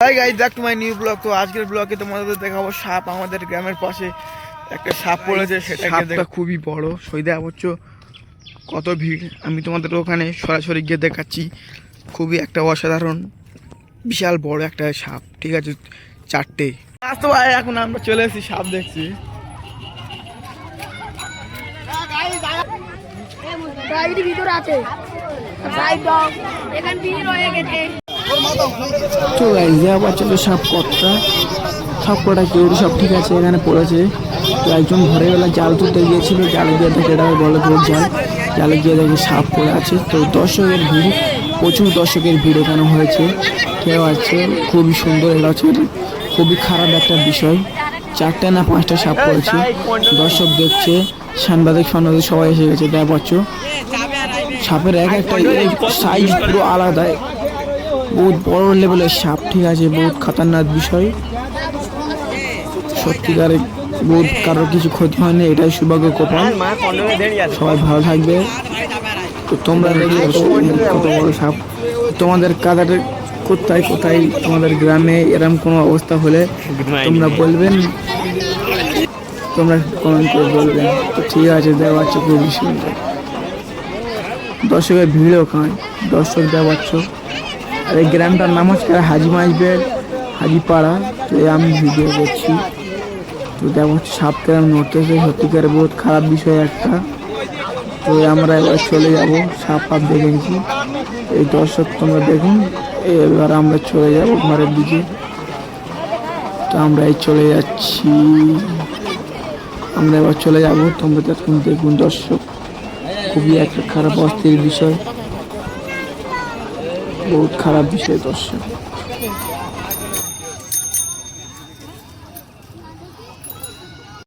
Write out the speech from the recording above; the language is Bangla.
Hi guys, back to my new blog. তো আজকের ব্লগে তোমাদের দেখাবো সাপ। আমাদের গ্রামের পাশে একটা সাপ পড়েছে, সেটা খুবই বড়। সইদা বলছো কত ভিড়, আমি তোমাদের ওখানে সরাসরি গিয়ে দেখাচ্ছি। খুবই একটা অসাধারণ বিশাল বড় একটা সাপ, ঠিক আছে, চারটে। তো ভাই এখন আমরা চলে এসেছি, সাপ দেখছি। তো গাইস আবার চলো সাপ কটা, সব কটা কেউ সব ঠিক আছে, এখানে পড়েছে। তো একজন ভোরে বেলা জাল তুলতে গিয়েছিল, জালে গিয়ে দেখে এটা বলে তোর জালে গিয়ে দেখে সাপ পড়ে আছে। তো দর্শকের ভিড়, প্রচুর দর্শকের ভিড় এখানে হয়েছে, কেউ আছে। খুবই সুন্দর, এটা হচ্ছে খুবই খারাপ একটা বিষয়। 4টে না 5টা সাপ পড়েছে, দর্শক দেখছে, সাংবাদিক সবাই এসে গেছে। দেখ পাচ্ছ সাপের এক একটা সাইজ পুরো আলাদা, বহুত বড় লেভেলের সাপ, ঠিক আছে, বহুত খতরনাক বিষয়। সত্যিকারে বহুত কারোর কিছু ক্ষতি হয়নি, এটাই সৌভাগ্য কপাল। সবাই ভালো থাকবে। তো তোমরা দেখি কত বড় সাপ। তোমাদের কাদার কোথায় কোথায় তোমাদের গ্রামে এরকম কোনো অবস্থা হলে তোমরা বলবেন, তোমরা কমেন্ট করে বলবেন। তো ঠিক আছে, দেওয়া হচ্ছে খুবই সুন্দর। দর্শকের ভিড়ও খায়, দর্শক দেওয়া হচ্ছে। আর এই গ্রামটার নাম হচ্ছে হাজি মাইজবের হাজিপাড়া। তো আমি ভিডিও করছি। তো দেখো সাপ কেরাম নড়তেছে, সত্যিকারে বহুত খারাপ বিষয় একটা। তো আমরা এবার চলে যাব, সাপ ফাপ দেখে গেছি। এই দর্শক তোমরা দেখুন, এবার আমরা চলে যাব ঘরের দিকে। তো আমরা এই চলে যাচ্ছি, আমরা এবার চলে যাব। তোমরা দেখুন দর্শক, খুবই একটা খারাপ অস্থির বিষয়, বহুত খারাপ বিষয় দর্শক।